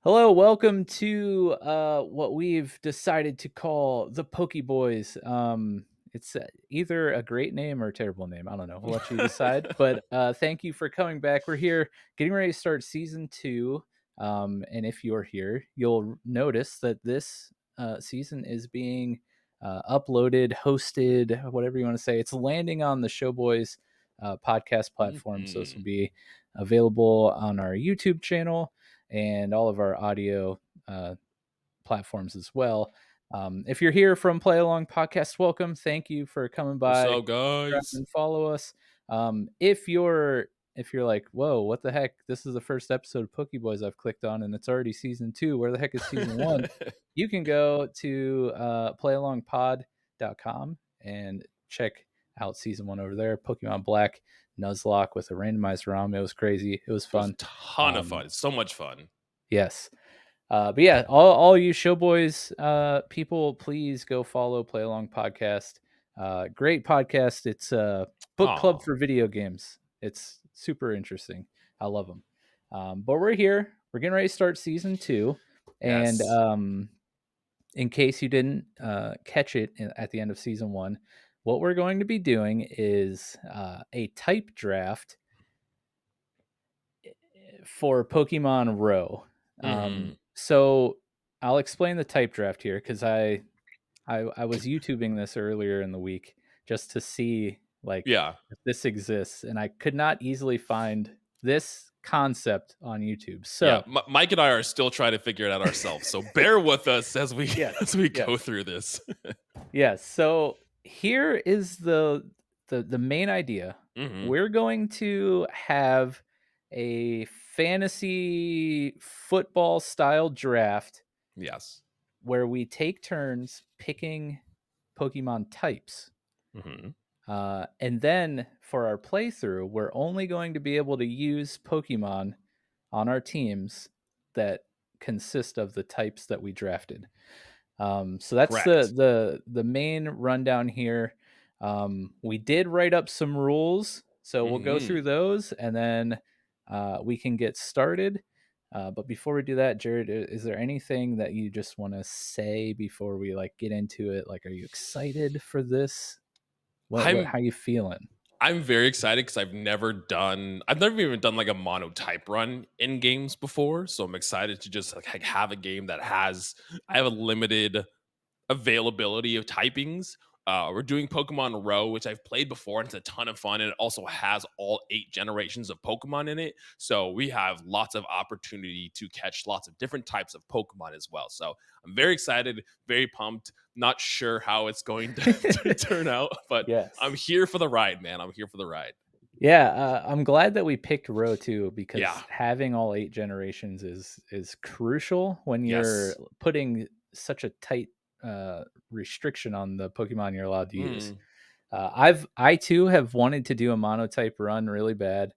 Hello, welcome to what we've decided to call the PokéBoys. It's either a great name or a terrible name. I don't know. We'll let you decide. But thank you for coming back. We're here getting ready to start season 2. And if you're here, you'll notice that this season is being uploaded, hosted, whatever you want to say. It's landing on the Showboys podcast platform. So this will Mhm. be available on our YouTube channel and all of our audio platforms as well. If you're here from Play Along Podcast, welcome. Thank you for coming What's by. up, guys? And follow us. If you're like, whoa, what the heck? This is the first episode of PokéBoys I've clicked on, and it's already season 2. Where the heck is season 1? You can go to playalongpod.com and check out season 1 over there. Pokemon Black Nuzlocke with a randomized ROM. It was crazy. It was It was a fun. ton of fun. So much fun. Yes. But yeah, all you Showboys people, please go follow Play Along Podcast. Great podcast. It's a book club Aw. for video games. It's super interesting. I love them. But we're here. We're getting ready to start season 2. And Yes. in case you didn't catch it at the end of season 1, what we're going to be doing is a type draft for Pokemon Row. Mhm. So I'll explain the type draft here because I was YouTubing this earlier in the week just to see like Yeah. if this exists, and I could not easily find this concept on YouTube. Yeah. So Mike and I are still trying to figure it out ourselves. So bear with us as we yes, as we go yes, through this. yes. So here is the main idea. Mhm. We're going to have a fantasy football style draft Yes. where we take turns picking Pokemon types. Mhm. And then for our playthrough, we're only going to be able to use Pokemon on our teams that consist of the types that we drafted. So that's Correct. the main rundown here. We did write up some rules, so we'll go through Mhm. those, and then we can get started. But before we do that, Jared, is there anything that you just want to say before we like get into it? Like, are you excited for this? What I'm how you feeling? I'm very excited because I've never even done like a monotype run in games before. So I'm excited to just like have a game that has I have a limited availability of typings. We're doing Pokemon Row, which I've played before, and it's a ton of fun. And it also has all 8 generations of Pokemon in it. So we have lots of opportunity to catch lots of different types of Pokemon as well. So I'm very excited, very pumped. Not sure how it's going to turn out, but I'm Yes. here for the ride, man. I'm here for the ride. Yeah, I'm glad that we picked row 2 Yeah. because having all 8 generations is crucial when you're Yes. putting such a tight restriction on the Pokemon you're allowed to use. Mhm. I too have wanted to do a monotype run really bad.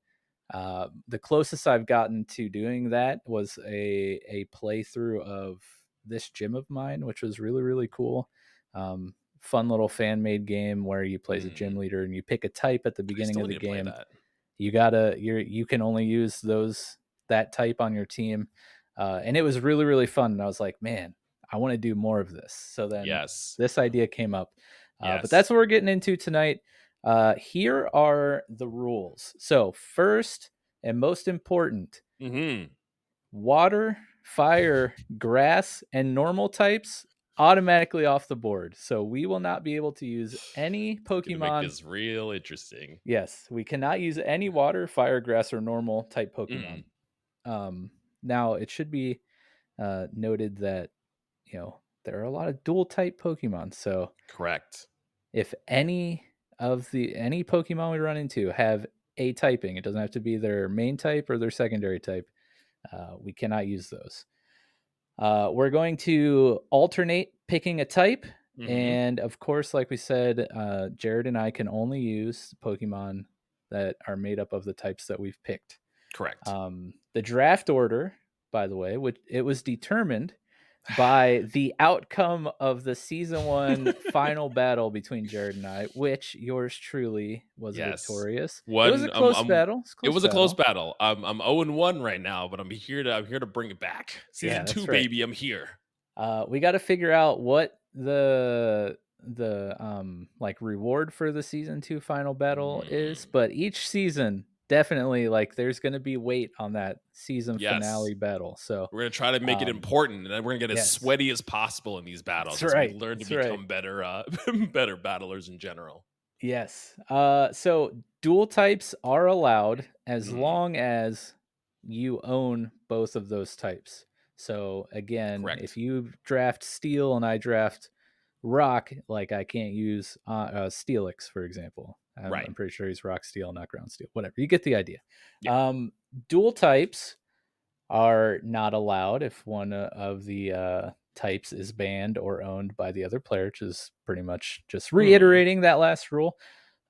The closest I've gotten to doing that was a playthrough of this gym of mine, which was really really cool. Fun little fan made game where you play as a gym Mm. leader and you pick a type at the I beginning still of the need to play game. that. You can only use that type on your team, and it was really really fun. And I was like, man, I want to do more of this. So then Yes. this idea came up, but Yes. that's what we're getting into tonight. Here are the rules. So first and most important, Mhm. water, fire, grass, and normal types automatically off the board. So we will not be able to use any It's gonna make Pokemon. this real interesting. Yes, we cannot use any water, fire, grass, or normal type Pokemon. Mm. Now it should be noted that there are a lot of dual type Pokemon. So Correct. if any Pokemon we run into have a typing, it doesn't have to be their main type or their secondary type. We cannot use those. We're going to alternate picking a type. Mhm. And of course, like we said, Jared and I can only use Pokemon that are made up of the types that we've picked. Correct. The draft order, by the way, it was determined by the outcome of the season 1 final battle between Jared and I, which yours truly was Yes. victorious. It was a One close battle. It's a it close was a close battle. battle. I'm 0-1 right now, but I'm here to bring it back. Yeah, Season 2, that's right. baby, I'm here. We got to figure out what like reward for the season 2 final battle is, Mm, but each season definitely like there's going to be weight on that season yes. finale battle. So, We're gonna try to make it um important, and then we're gonna get as yes. sweaty as possible in these That's battles as we right. learn to That's right. become better, better battlers in general. Yes. So dual types are allowed as Mm, long as you own both of those types. So again, if correct. you draft steel and I draft rock, like I can't use Steelix, for example. I'm Right. pretty sure he's rock steel, not ground steel. Whatever. You get the idea. Yeah. Um, Dual types are not allowed if one of the types is banned or owned by the other player, which is pretty much just Mhm. reiterating that last rule.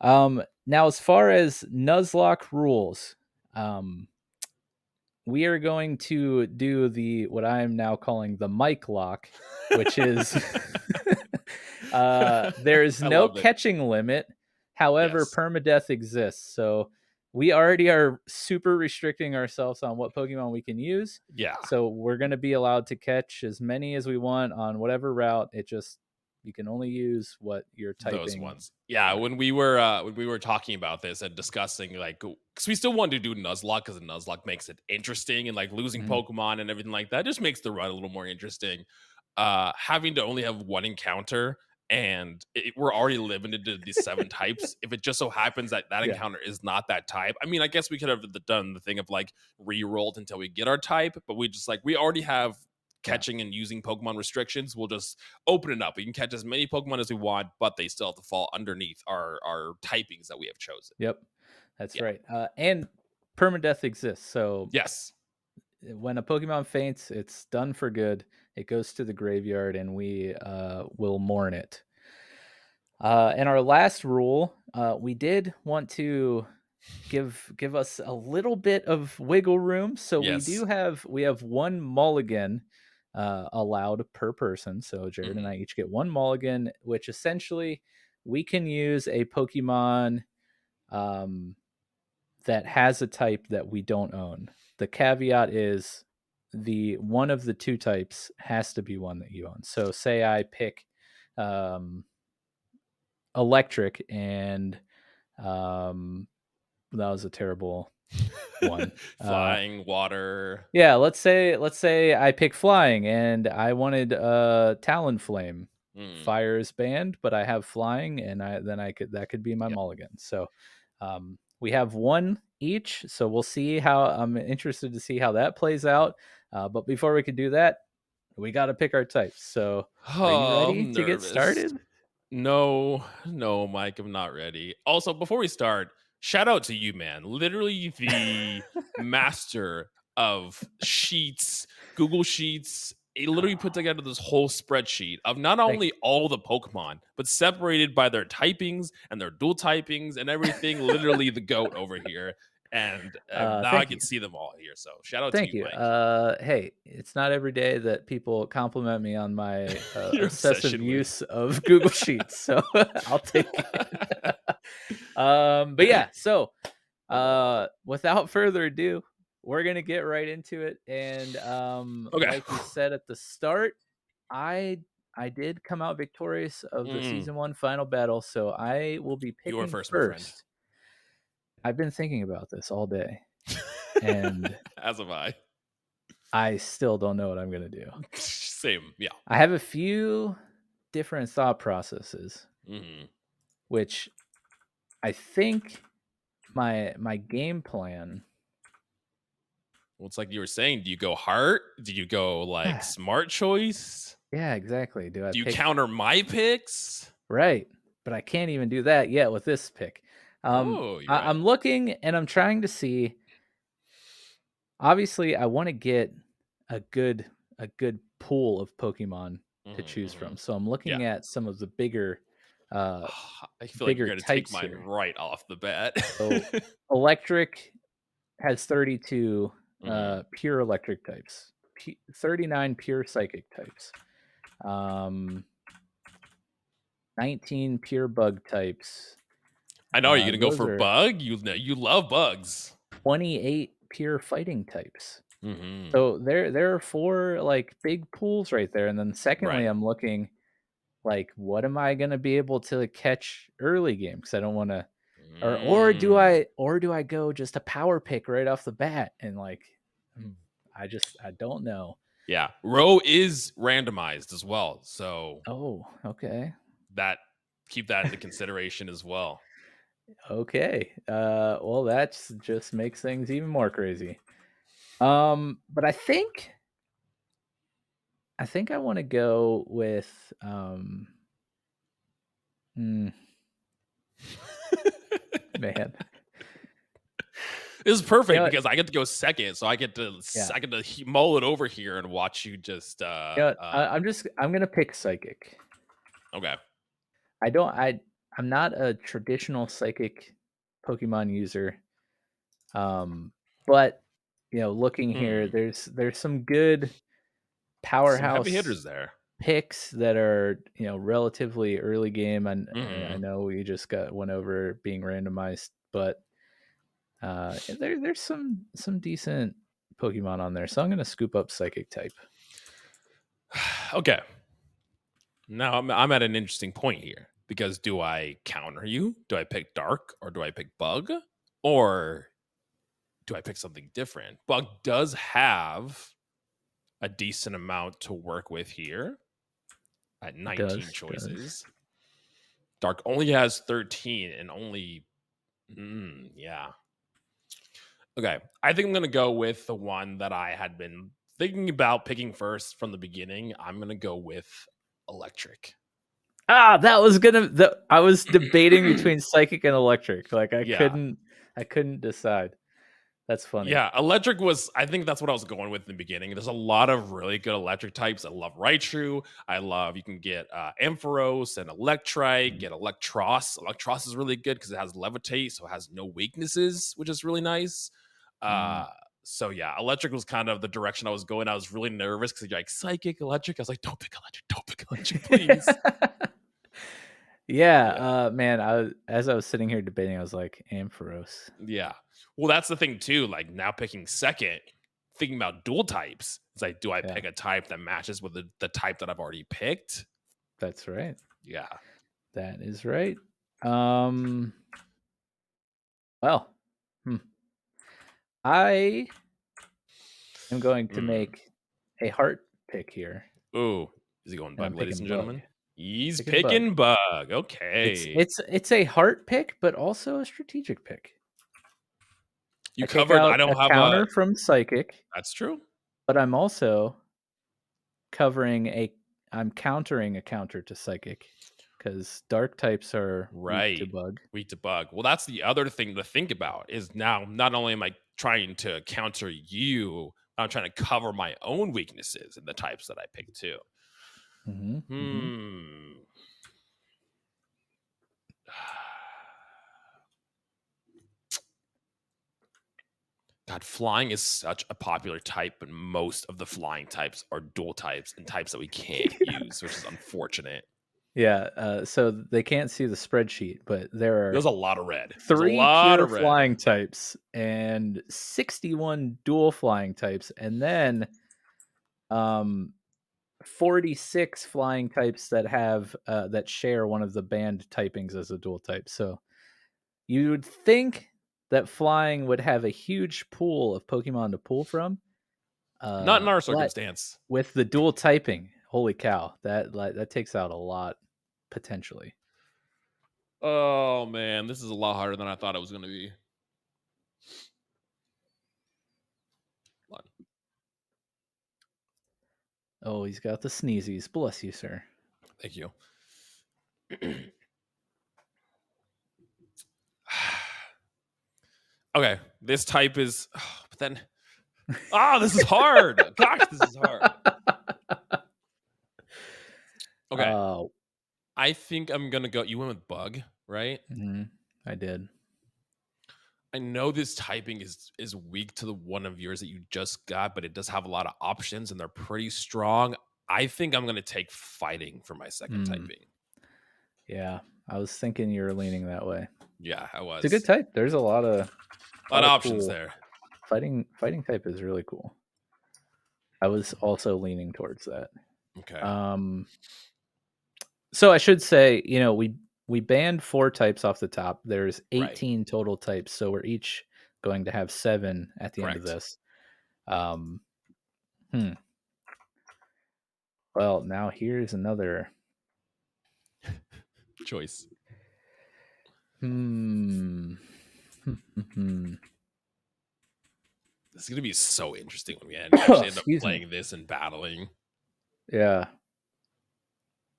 Now, as far as Nuzlocke rules, um, we are going to do the what I am now calling the mic lock, which is there is I no love it. catching limit. However, Yes. permadeath exists. So we already are super restricting ourselves on what Pokemon we can use. Yeah. So we're going to be allowed to catch as many as we want on whatever route. It just you can only use what you're Those typing. ones. Yeah, Right. when we were talking about this and discussing like because we still wanted to do Nuzlocke because the Nuzlocke makes it interesting and like losing Mhm. Pokemon and everything like that just makes the run a little more interesting. Having to only have one encounter and we're already limited to these 7 types. If it just so happens that that Yeah. encounter is not that type, I mean, I guess we could have done the thing of like re-rolled until we get our type, but we just like we already have Yeah. catching and using Pokemon restrictions. We'll just open it up. We can catch as many Pokemon as we want, but they still have to fall underneath our typings that we have chosen. Yep. That's Yeah. right. And permadeath exists. So Yes. when a Pokemon faints, it's done for good. It goes to the graveyard, and we will mourn it. And our last rule, we did want to give us a little bit of wiggle room, so Yes. we have one mulligan allowed per person. So Jared and Mhm. I each get one mulligan, which essentially we can use a Pokemon um, that has a type that we don't own. The caveat is the one of the two types has to be one that you own. So say I pick um, electric and that was a terrible one. Flying, water. Yeah, let's say I pick flying and I wanted Talonflame. Mm. Fire is banned, but I have flying and I could that could be my Yep. mulligan. So we have one each, so we'll see how I'm interested to see how that plays out. But before we could do that, we got to pick our types. So are you Oh, ready I'm to get nervous. started? No, no, Mike, I'm not ready. Also, before we start, shout out to you, man. Literally the master of sheets, Google Sheets. He literally put together this whole spreadsheet of not Thank only all the Pokemon, but separated by their typings and their dual typings and everything. Literally the goat over here. And now I Thank can you. see them all here. So shout out to Thank you, you. Mike. Hey, it's not every day that people compliment me on my Your obsessive obsession with. use of Google Sheets, so I'll take it. But yeah, so without further ado, we're gonna get right into it. And Okay. like we said at the start, I I did come out victorious of the Mm, season 1 final battle, so I will be you are picking first, my friend. first. I've been thinking about this all day, and As have I. I still don't know what I'm gonna do. Same. Yeah. I have a few different thought processes, Mhm. which I think my game plan. Well, it's like you were saying, do you go heart? Do you go like smart choice? Yeah, exactly. Do I Do you pick counter my picks? right? But I can't even do that yet with this pick. Oh, you're right. I'm looking and I'm trying to see. Obviously, I want to get a good a good pool of Pokemon to Mhm, choose from. mhm. So I'm Yeah. looking at some of the uh, I feel like you're bigger gonna take types mine here. right off the bat. So electric has 32 Mhm. pure electric types. 39 pure psychic types. 19 pure bug types. I know. Are you gonna go Those for are bug? You love bugs. 28 pure fighting types. Hmm. So there are four like big pools right there. And then secondly, Right. I'm looking like, what am I gonna be able to catch early game? Because I don't want to, Mm. or do I go just a power pick right off the bat and like, I don't know. Yeah. Row is randomized as well, so Oh, okay. that keep that into consideration as well. Okay. Well, that's just makes things even more crazy. But I think I want to go with hmm, man. This is You know perfect what? because I get to go second, so Yeah. I get to mull it over here and watch you just You know what? I'm gonna pick psychic. okay. I don't I'm not a traditional psychic Pokemon user. But looking here, Hmm. there's some good Some heavy powerhouse hitters there. picks that are relatively early game, and I Mhm. know we just got one over being randomized, but there's some decent Pokemon on there, so I'm gonna scoop up Psychic type. Okay. Now I'm at an interesting point here because do I counter you? Do I pick dark or do I pick bug? Or do I pick something different? Bug does have a decent amount to work with here at It 19 does. choices. Dark only has 13 and only yeah. Okay. I think I'm going to go with the one that I had been thinking about picking first from the beginning. I'm going to go with electric. That was I was debating between Psychic and Electric. Like Yeah. I couldn't decide. That's funny. Yeah, electric was I think that's what I was going with in the beginning. There's a lot of really good electric types. I love Raichu. I love you can get Ampharos and Electrike, get Electros. Electros is really good because it has levitate, so it has no weaknesses, which is really nice. Mm. Uh so yeah, electric was kind of the direction I was going. I was really nervous because you're like psychic, electric. I was like, don't pick electric, please. Yeah, Yeah. man, as I was sitting here debating, I was like, Ampharos. Yeah. Well, that's the thing too. Like now picking second, thinking about dual types. It's like, do I Yeah, pick a type that matches with the type that I've already picked? that's right. Yeah. That is right. Um, well, hmm, I am going to Mm. make a heart pick here, Ooh, is he going and bug, I'm ladies picking and bug. gentlemen? He's Picking bug. picking bug. It's Okay. it's it's a heart pick, but also a strategic pick. You I take covered. I out a don't have a. counter from psychic, That's true. but covering a I'm countering a counter to psychic because dark types are weak to Right. bug. Weak to bug. Well, that's the other thing to think about is now not only am I trying to counter you, I'm trying to cover my own weaknesses in the types that I picked too. Hmm. Hmm. Hmm. God, flying is such a popular type, but most of the flying types are dual types and types that we can't use, which is unfortunate. Yeah, so they can't see the spreadsheet, but there There's are a lot of red. There's a three lot pure of red. flying types and 61 dual flying types, and then um 46 flying types that share one of the banned typings as a dual type. So you would think that flying would have a huge pool of Pokemon to pull from, Not in our but circumstance. with the dual typing, holy cow, that takes out a lot potentially. Oh man, this is a lot harder than I thought it was going to be. Hold Oh, he's got the sneezies. Bless you, sir. Thank you. Okay, this type is, but then, this is hard. Gosh, this is hard. Okay, Oh, I think I'm gonna go. You went with bug, right? mhm, I did. I know this typing is weak to the one of yours that you just got, but it does have a lot of options and they're pretty strong. I think I'm gonna take fighting for my second Hmm. typing. Yeah, I was thinking you were leaning that way. Yeah, I It's a good was. type. There's A a lot lot of of options cool there. fighting type is really cool. I was also leaning towards that. Okay. Um, so I should say, we banned 4 types off the top. There's Right. 18 total types, so we're each going to have 7 at the end of Correct. this. Um, hmm. Well, now here's another. Choice. Hmm. This is gonna be so interesting when we actually end up Excuse me. playing this and battling. Yeah.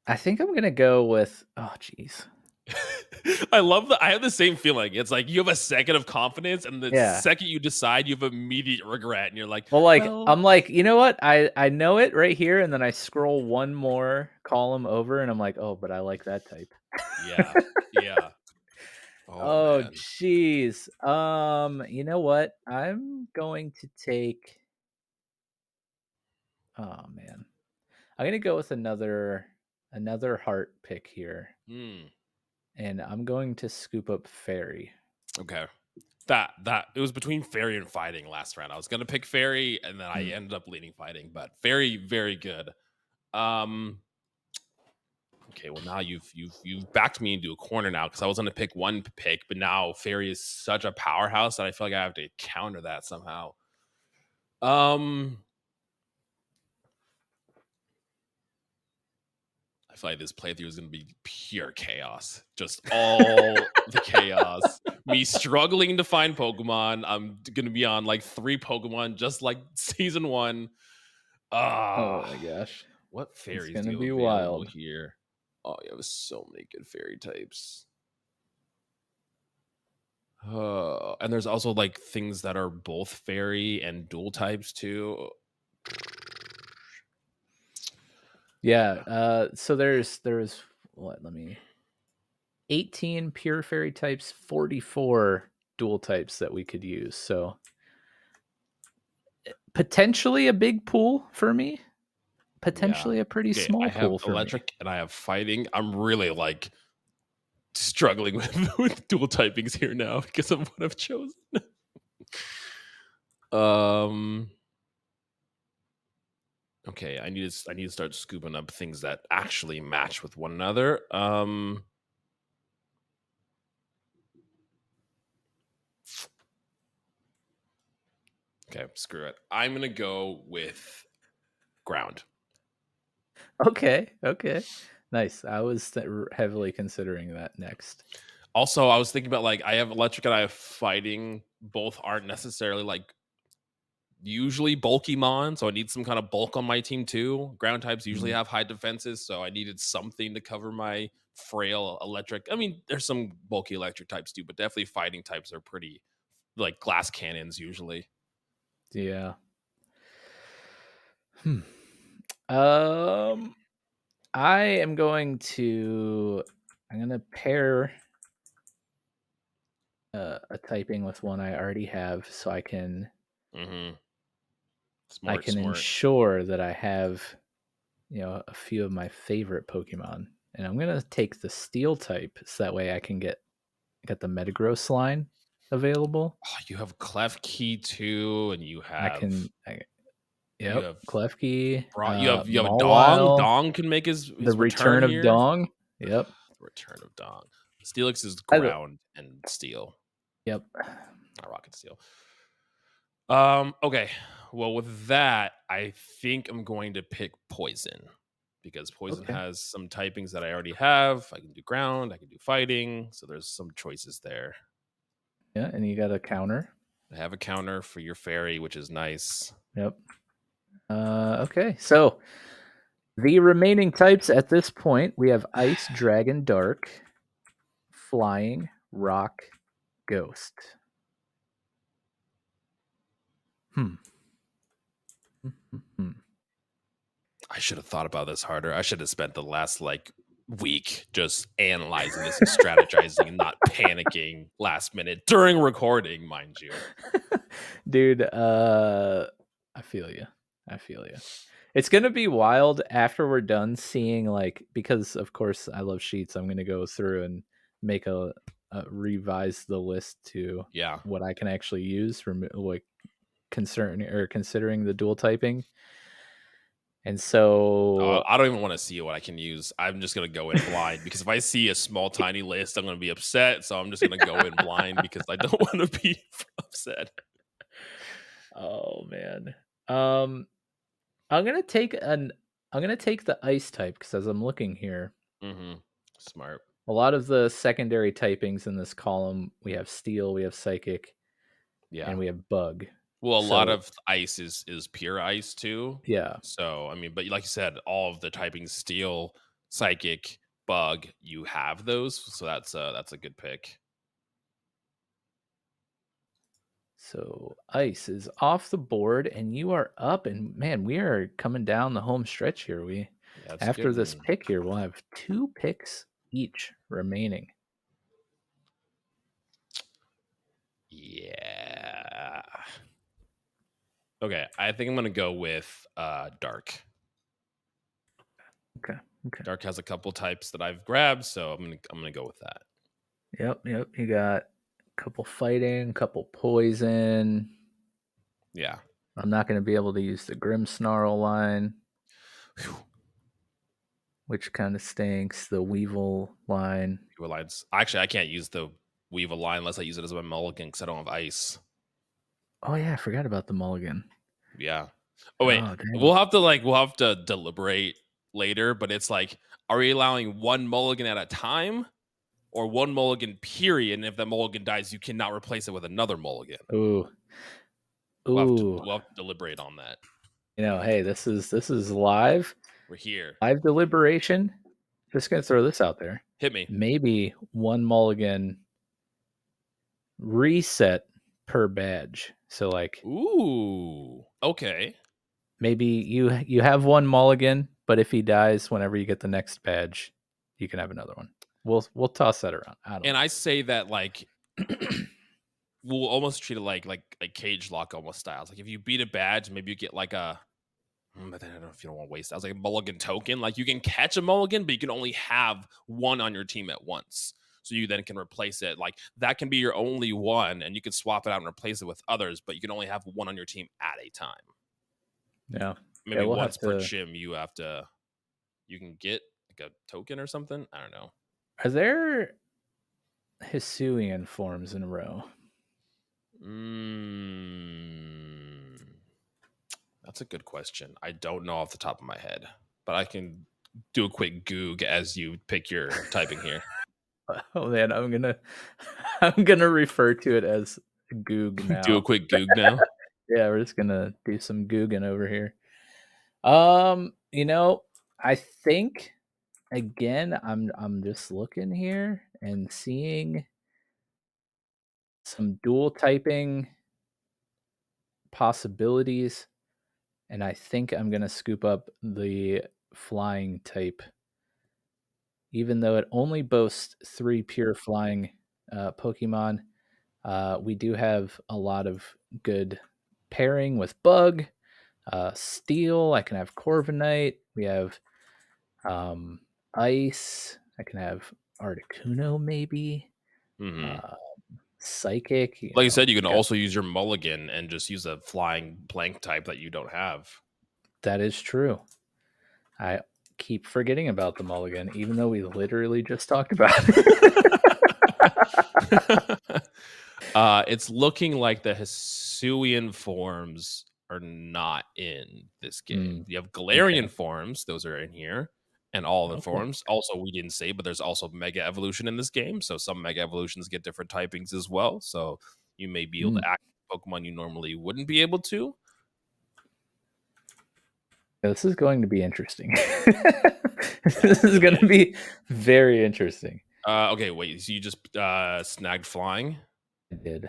I think I'm gonna go with. Oh, jeez. I love that. I have the same feeling. It's like you have a second of confidence, and the Yeah. second you decide, you have immediate regret, and you're like, Well, like, "Well, I'm like, you know what? I know it right here, and then I scroll one more column over, and I'm like, oh, but I like that type. yeah, yeah." Oh Oh, man. jeez. You know what? I'm going to take. Oh man, I'm gonna go with another heart pick here, Hmm. and I'm going to scoop up fairy. Okay. That it was between fairy and fighting last round. I was gonna pick fairy, and then I Hmm. ended up leaning fighting, but fairy very good. Um. Okay, well now you've backed me into a corner now because I was gonna pick one pick, but now fairy is such a powerhouse that I feel like I have to counter that somehow. Um, I feel like this playthrough is gonna be pure chaos. Just all the chaos. Me struggling to find Pokemon. I'm gonna be on like 3 Pokemon, just like season one. Oh Ah, my gosh, what it's fairies do gonna you have be available wild. here? Oh, you have so many good fairy types. And there's also like things that are both fairy and dual types too. Yeah. So there's what? Let me 18 pure fairy types, 44 dual types that we could use. So potentially a big pool for me, Yeah. potentially a pretty Okay, I small have pool for me. electric and I have fighting. I'm really like struggling with dual typings here now because of what I've chosen. Um. Okay, I need to start scooping up things that actually match with one another. Okay, screw it. I'm gonna go with ground. Okay, okay. Nice. I was heavily considering that next. Also, I was thinking about like I have electric and I have fighting. Both aren't necessarily like usually bulky mon, so I need some kind of bulk on my team too. Ground types usually Mhm. have high defenses, so I needed something to cover my frail electric. I mean, there's some bulky electric types too, but definitely fighting types are pretty like glass cannons usually. Yeah. Hmm. Um, I am going to I'm gonna pair a typing with one I already have, so Hmm. I Smart, can smart. ensure that I have a few of my favorite Pokemon. And I'm gonna take the Steel type, so that way I can get the Metagross line available. Oh, you have Clef Key too, and I can, you yep, have Klefki, you have a Dong. Mawile, Dong can make his the return Return of here. Dong. Yep, The return of Dong. Steelix is I the ground and steel. yep. Not rocket steel. Okay. Well, with that, I think I'm going to pick poison because poison Okay, has some typings that I already have. I can do ground, I can do fighting, so there's some choices there. yeah, and you got a counter. I have a counter for your fairy, which is nice. Yep. Okay, so the remaining types at this point we have Ice, Dragon, Dark, Flying, Rock, Ghost. Hmm. Hmm. I should have thought about this harder. I should have spent the last like week just analyzing this and strategizing and not panicking last minute during recording, mind you. Dude, I feel you. I feel you. It's gonna be wild after we're done seeing, like, because of course I love sheets. I'm gonna go through and make a revise the list to Yeah. what I can actually use from like considering the dual typing. And so I don't even want to see what I can use. I'm just gonna go in blind because if I see a small tiny list, I'm gonna be upset. So I'm just gonna go in blind because I don't want to be upset. oh man. Um I'm gonna take the ice type because as I'm looking here, Hmm. Smart. a lot of the secondary typings in this column, we have steel, we have psychic, and Yeah. we have bug. Well, a lot So of ice is pure ice too. yeah. So I mean, but like you said, all of the typing steel, psychic, bug, you have those. So that's a good pick. So ice is off the board and you are up, and man, we are coming down the home stretch here. We That's a after good this one. pick here, we'll have 2 picks each remaining. Yeah. Okay, I think I'm gonna go with dark. Okay. Okay. Dark has a couple types that I've grabbed, so I'm gonna go with that. Yep, yep. You got a couple fighting, couple poison. Yeah. I'm not going to be able to use the Grim Snarl line, Whew. which kind of stinks. The Weevil line. Weevil lines. Actually, I can't use the Weevil line unless I use it as my mulligan because I don't have ice. Oh yeah, I forgot about the Mulligan. Yeah. Oh wait, Oh dang. we'll have to deliberate later, but it's like, are we allowing one mulligan at a time or one mulligan period? And if that mulligan dies, you cannot replace it with another mulligan. Ooh. We'll have to Ooh. we'll have to deliberate on that. Hey, this is live. We're here. Live deliberation. Just gonna throw this out there. Hit me. Maybe one mulligan reset per badge. So like Ooh. Okay. maybe you have one mulligan, but if he dies whenever you get the next badge, you can have another one. We'll toss that around. I don't And know. I say that like we'll almost treat it like cage lock almost styles. Like if you beat a badge, maybe you get like a but then I don't know if you don't want to waste that. I was like a mulligan token. Like you can catch a mulligan, but you can only have one on your team at once. So you then can replace it. Like that can be your only one, and you can swap it out and replace it with others, but you can only have one on your team at a time. Yeah. Yeah, Maybe we'll once have per to. gym, you can get like a token or something. I don't know. Are there Hisuian forms in a row? Mm, that's a good question. I don't know off the top of my head, but I can do a quick goog as you pick your typing here. Oh man, I'm gonna refer to it as Goog Do a now. quick goog now. Yeah, we're just gonna do some Googing over here. I think again, I'm just looking here and seeing some dual typing possibilities, and I think I'm gonna scoop up the flying type, even though it only boasts 3 pure flying Pokemon. We do have a lot of good pairing with Bug, Steel. I can have Corviknight. We have um, Ice. I can have Articuno, maybe. Hmm. Uh, Psychic. Like you said, you We can got also use your mulligan and just use a flying blank type that you don't have. that is true. I keep forgetting about the Mulligan, even though we literally just talked about it. It's looking like the Hisuian forms are not in this game. Mm, You have okay. Galarian forms; those are in here, and all the Okay. forms. Also, we didn't say, but there's also Mega Evolution in this game, so some Mega Evolutions get different typings as well. So you may be able Mm. to act Pokemon you normally wouldn't be able to. This is going to be interesting. Yeah, This is it going to is. be very interesting. Okay, wait. So you just snagged flying? I did.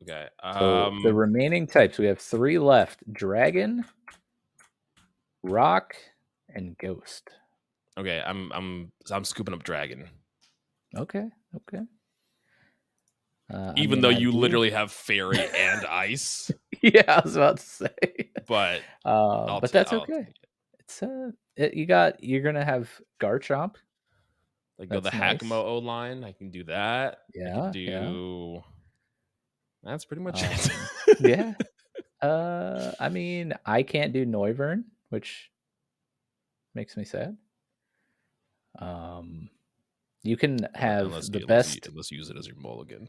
Okay. So the remaining types, we have 3 left: Dragon, Rock, and Ghost. Okay, I'm scooping up dragon. Okay, okay. I Even mean, though I you do. literally have fairy and ice, Yeah, I was about to say. but But that's I'll okay. take it. It's you're gonna have Garchomp. Like go the That's Hakamo nice. O line. I can do that. I could Yeah, yeah. do. That's pretty much it. Um, yeah. I mean, I can't do Noivern, which makes me sad. Um, you can have Unless you use it as your mulligan.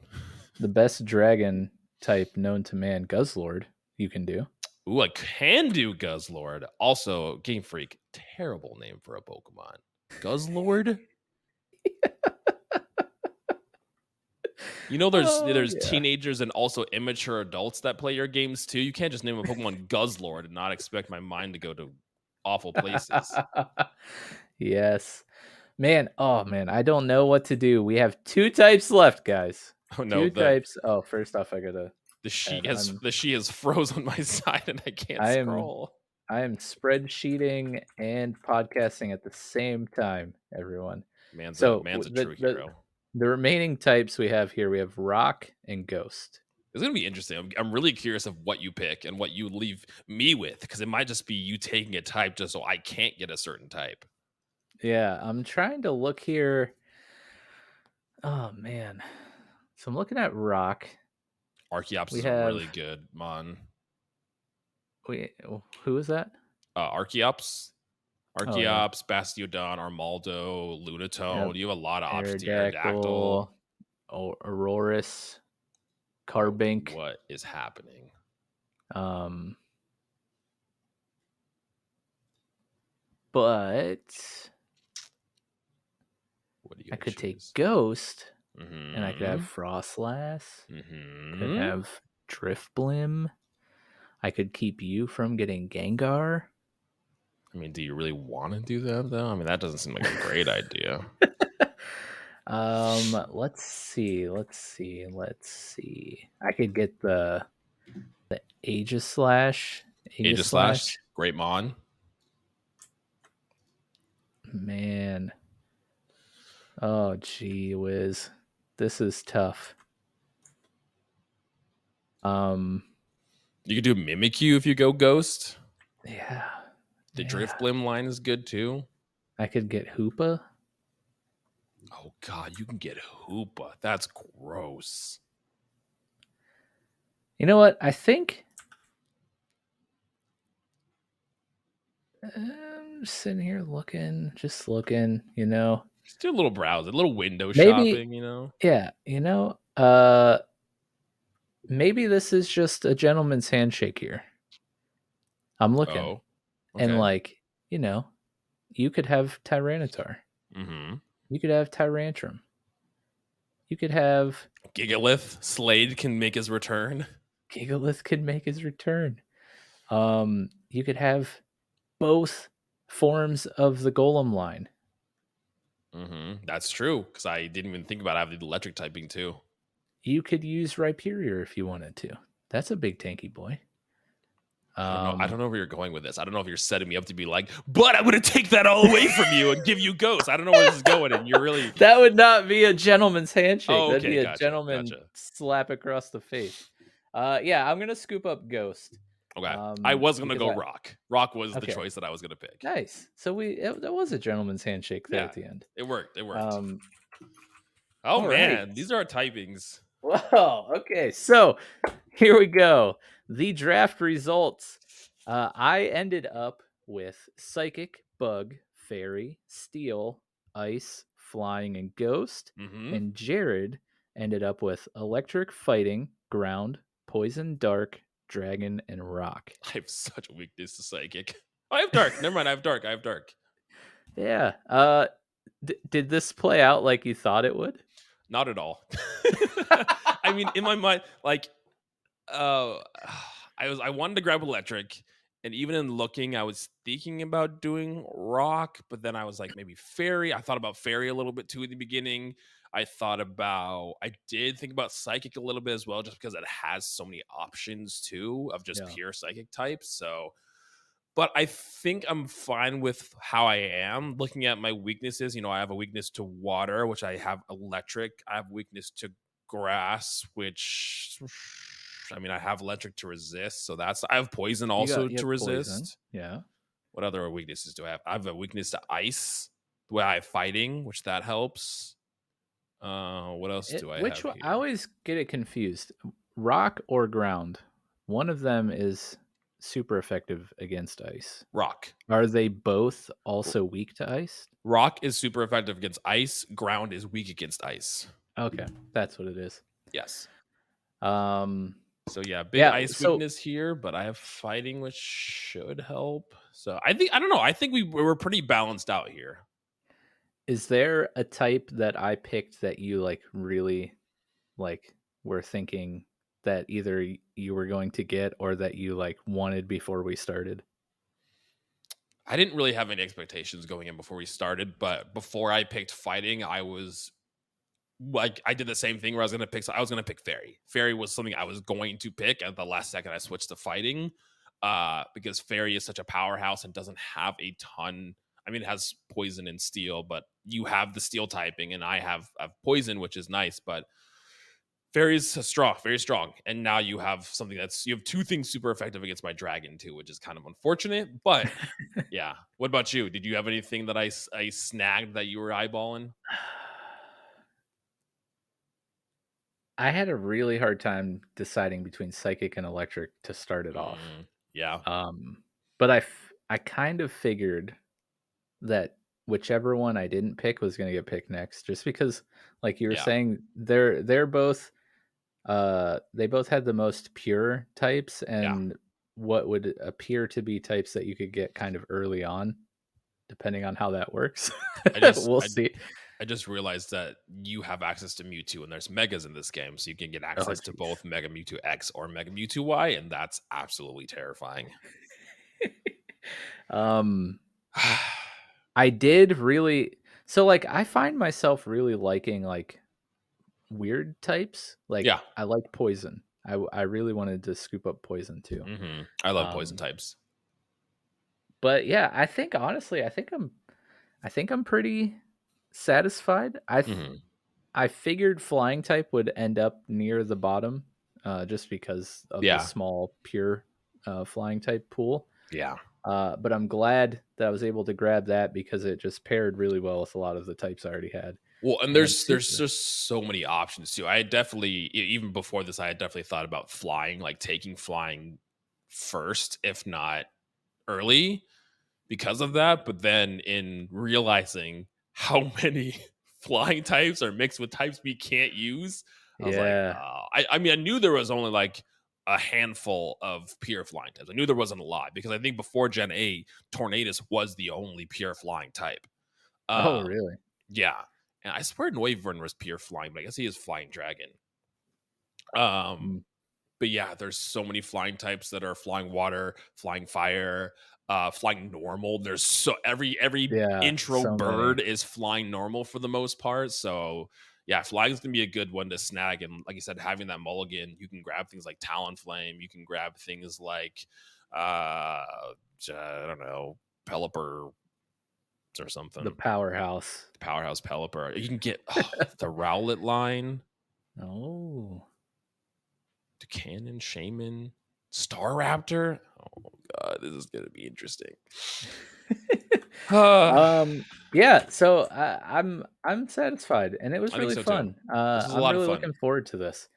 the best dragon type known to man, Guzzlord. You can do. Ooh, I can do Guzzlord. Also, Game Freak, terrible name for a Pokemon. Guzzlord? You know, Oh there's yeah. teenagers and also immature adults that play your games too. You can't just name a Pokemon Guzzlord and not expect my mind to go to awful places. Yes. Man, oh man, I don't know what to do. We have 2 types left, guys. Oh no, 2 types. Oh, first off, I gotta add. the she has froze on my side and I can't I am scroll. I am spreadsheeting and podcasting at the same time, everyone. So Man's a the true the hero. the remaining types we have here, we have rock and ghost. It's gonna be interesting. I'm really curious of what you pick and what you leave me with because it might just be you taking a type just so I can't get a certain type. Yeah, I'm trying to look here. Oh man. So I'm looking at rock. Archeops We is a have really good mon. we who is that? Archeops, Oh yeah. Bastiodon, Armaldo, Yep. Lunatone. You have a lot of options here. Aerodactyl. Aerodactyl, Aurorus, Bro, Carbink. what is happening? Um, but What are you I gonna could take choose? Ghost, and I could have Mm-hmm. Frostlass. Could Mm-hmm. have Driftblim. I could keep you from getting Gengar. I mean, do you really want to do that though? I mean, that doesn't seem like a great idea. Let's see. Let's see. Let's see. I could get the Aegislash. Aegislash, Aegislash. great mon. Man. Oh, gee whiz. This is tough. Um, You could do Mimikyu if you go Ghost. yeah, The yeah. Driftblim line is good too. I could get Hoopa. Oh god, you can get Hoopa. That's gross. You know what? I think I'm just sitting here looking, just looking, Just do a little browse, a little window Maybe, shopping, you know? yeah, maybe this is just a gentleman's handshake here. I'm looking, Oh, and okay. you know, you could have Tyranitar. Mm-hmm. You could have Tyrantrum. You could have Gigalith, Slade can make his return. Gigalith could make his return. You could have both forms of the Golem line. Mm-hmm. That's true, because I didn't even think about having the electric typing too. You could use Rhyperior if you wanted to. That's a big tanky boy. I don't know. I Um, don't know where you're going with this. I don't know if you're setting me up to be like, but I'm gonna take that all away from you and give you ghosts. I don't know where this is going, and you're really that would not be a gentleman's handshake. oh, That'd okay, be a gotcha, gentleman gotcha. slap across the face. Yeah, I'm gonna scoop up Ghost. Okay. I was gonna Because go I rock. Rock was the okay, choice that I was gonna pick. nice. So that was a gentleman's handshake there at Yeah, the end. it worked. It worked. Um, Oh all right. man, these are our typings. Well, okay. So here we go. The draft results. I ended up with Psychic, Bug, Fairy, Steel, Ice, Flying, and Ghost. Mm-hmm. And Jared ended up with Electric, Fighting, Ground, Poison, Dark, Dragon, and Rock. I have such a weakness to psychic. I have dark. Never mind. I have dark. I have dark. Yeah. Did this play out like you thought it would? Not at all. I mean, in my mind, like, uh, I wanted to grab electric, and even in looking, I was thinking about doing rock, but then I was like, maybe fairy. I thought about fairy a little bit too in the beginning. I did think about psychic a little bit as well, just because it has so many options too of just Yeah. pure psychic types. So but I think I'm fine with how I am. Looking at my weaknesses, I have a weakness to water, which I have electric. I have weakness to grass, which I mean, I have electric to resist. So I have poison also You to have poison. resist. Yeah. What other weaknesses do I have? I have a weakness to ice. The way I have fighting, which that helps. What else do I have I here? always get it confused. Rock or ground. One of them is super effective against ice. Rock. Are they both also weak to ice? Rock is super effective against ice. Ground is weak against ice. Okay, that's what it is. Yes. Um, So yeah, big yeah. ice So, weakness here, but I have fighting, which should help. So I don't know. I think we were pretty balanced out here. is there a type that I picked that you like really like were thinking that either you were going to get or that you like wanted before we started? I didn't really have any expectations going in before we started, but before I picked fighting, I was like, I did the same thing where I was gonna pick fairy. Fairy was something I was going to pick at the last second. I switched to fighting because fairy is such a powerhouse and doesn't have a ton. I mean, it has poison and steel, but you have the steel typing, and have poison, which is nice. But fairy's strong, very strong, and now you have two things super effective against my dragon too, which is kind of unfortunate. But yeah, what about you? Did you have anything that I snagged that you were eyeballing? I had a really hard time deciding between psychic and electric to start it off. Yeah, But I kind of figured that whichever one I didn't pick was going to get picked next, just because, like you were yeah. saying, they're both they both had the most pure types Yeah. and what would appear to be types that you could get kind of early on, depending on how that works. I just We'll I see. I just realized that you have access to Mewtwo and there's Megas in this game, so you can get Oh, access to jeez. both Mega Mewtwo X or Mega Mewtwo Y, and that's absolutely terrifying. um, I did really so like I find myself really liking like weird types. Like Yeah. I like poison. I really wanted to scoop up poison too. I love poison Um, types. but yeah, I think honestly, I think I'm pretty satisfied. Mhm. I figured flying type would end up near the bottom, just because of the Yeah. small pure flying type pool. Yeah. But I'm glad that I was able to grab that because it just paired really well with a lot of the types I already had. Well, and And there's super. just so many options too. I had definitely even before this, I had definitely thought about flying, like taking flying first, if not early, because of that. But then in realizing how many flying types are mixed with types we can't use, I was like, Yeah. I mean, I knew there was only like a handful of pure flying types. I knew there wasn't a lot because I think before Gen 8, Tornadus was the only pure flying type. Oh, Um, really? yeah. And I swear Noivern was pure flying, but I guess he is flying dragon. Um, Mm, but yeah, there's so many flying types that are flying water, flying fire, flying normal. There's so every yeah, intro so many. bird is flying normal for the most part. So yeah, flying is gonna be a good one to snag. And like I said, having that mulligan, you can grab things like Talonflame, you can grab things like uh I don't know, Pelipper or The something. powerhouse. Powerhouse Pelipper. You can get the Rowlet line, Oh. Buchanan, Shaman, Staraptor. Oh god, this is gonna be interesting. I Yeah, so I'm satisfied, and it was think really so too. fun. This is a I'm lot of really fun. looking forward to this.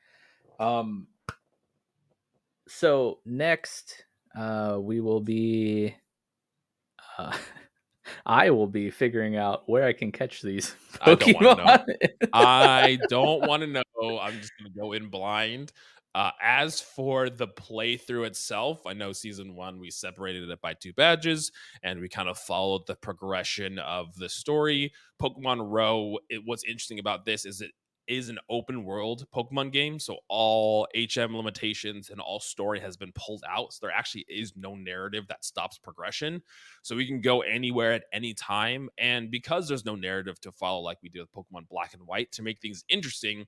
Um, so next, we will be, uh, I will be figuring out where I can catch these I don't want to know. Pokemon. I don't want to know. I'm just gonna go in blind. As for the playthrough itself, I know season one we separated it by two badges, and we kind of followed the progression of the story. Pokemon Row. What's interesting about this is it is an open world Pokemon game, so all HM limitations and all story has been pulled out. So there actually is no narrative that stops progression. So we can go anywhere at any time. And because there's no narrative to follow like we did with Pokemon Black and White, to make things interesting,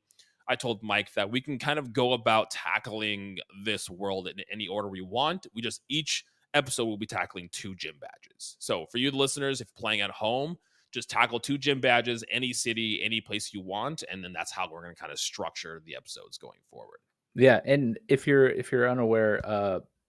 I told Mike that we can kind of go about tackling this world in any order we want. We just each episode, we'll be tackling 2 gym badges. So for you listeners, if you're playing at home, just tackle 2 gym badges, any city, any place you want, and then that's how we're going to kind of structure the episodes going forward. Yeah, and if you're unaware,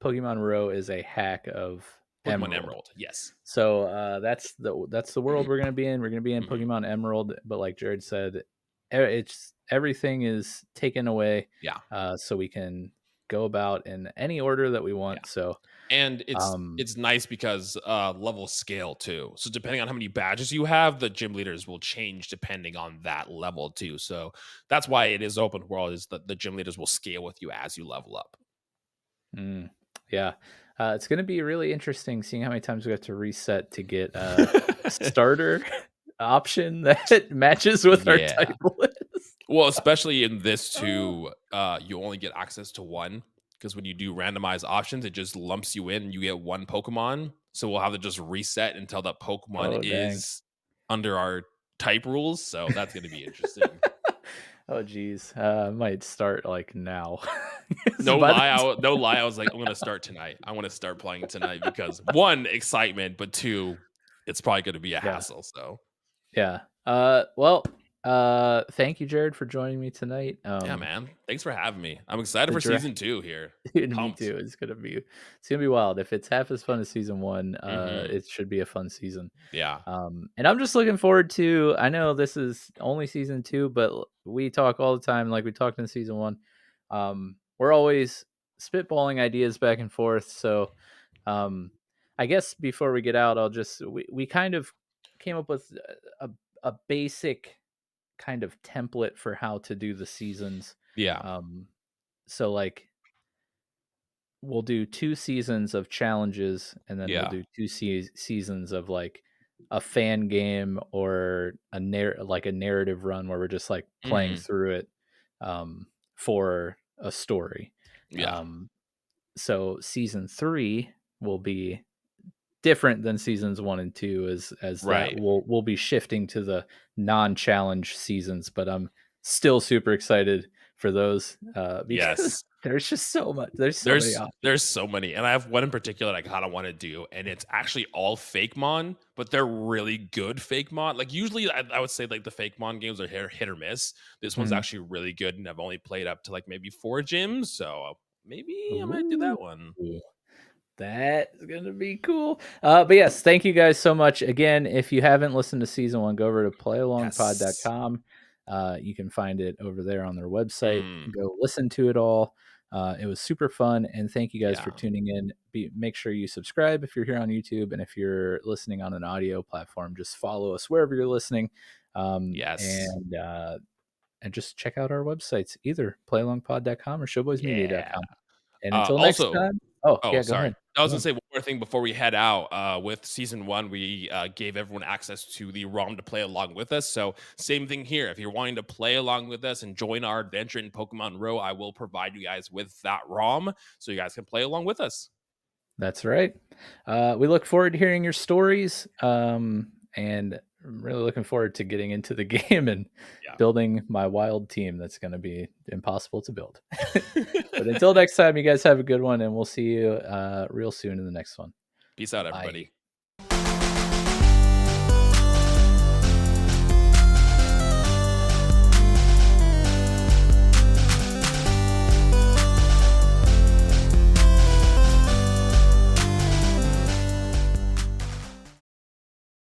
Pokemon Row is a hack of Pokemon Emerald. Emerald, yes. So that's the world we're gonna be in. We're gonna be in Mhm. Pokemon Emerald, but like Jared said, it's everything is taken away, Yeah, so we can go about in any order that we yeah. want. So, And um, it's nice because level scale too. So depending on how many badges you have, the gym leaders will change depending on that level too. So that's why it is open world, is that the gym leaders will scale with you as you level up. mm, yeah, it's gonna be really interesting seeing how many times we have to reset to get a starter option that matches with our Yeah. type list. Well, especially in this too, you only get access to one, because when you do randomized options, it just lumps you in and you get one Pokemon. So we'll have to just reset until that Pokemon Oh dang. is under our type rules. So that's going to be interesting. Oh geez, I might start like now. No By the lie, no lie. I was like, I'm gonna start tonight. I want to start playing tonight because one, excitement, but two, it's probably going to be a yeah, hassle. So yeah. Well, thank you, Jared, for joining me tonight. yeah, man. Thanks for having me. I'm excited The for draft, season 2 here. dude, me Pumped. too. It's gonna be wild. If it's half as fun as season one, Hmm. it should be a fun season. Yeah. And I'm just looking forward to. I know this is only season two, but we talk all the time, like we talked in season one. We're always spitballing ideas back and forth. So, um, I guess before we get out, we kind of came up with a basic kind of template for how to do the seasons. Yeah. Um, so like we'll do 2 seasons of challenges, and then we'll Yeah. do 2 seasons of, like, a fan game or a narrative run where we're just, like, playing Hmm. through it, um, for a story. Yeah. Um, so season 3 will be different than seasons 1 and 2 as that Right. we'll be shifting to the non-challenge seasons, but I'm still super excited for those, because Yes. there's so many There's options. so many, and I have one in particular that I kind of want to do, and it's actually all fake mon, but they're really good fake mon. Like usually, I would say like the fake mon games are hit or miss. This one's Mhm. actually really good, and I've only played up to like maybe 4 gyms, so maybe I might do Ooh, that one. that's gonna be cool. But yes, thank you guys so much. Again, if you haven't listened to season one, go over to Yes. playalongpod.com. You can find it over there on their website. Mm, Go listen to it all. It was super fun, and thank you guys for yeah. tuning in. Make sure you subscribe if you're here on YouTube, and if you're listening on an audio platform, just follow us wherever you're listening. Um, Yes. and uh, and just check out our websites, either playalongpod.com or Yeah. showboysmedia.com. And until next Also, time. Oh, oh, yeah, go sorry. ahead. I was Go gonna on. say one more thing before we head out. With season one, we gave everyone access to the ROM to play along with us. So same thing here. If you're wanting to play along with us and join our adventure in Pokemon Row, I will provide you guys with that ROM so you guys can play along with us. That's right. We look forward to hearing your stories, and I'm really looking forward to getting into the game and building my wild team that's gonna be impossible to build. But Yeah. until next time, you guys have a good one, and we'll see you, real soon in the next one. Peace out, Bye. everybody.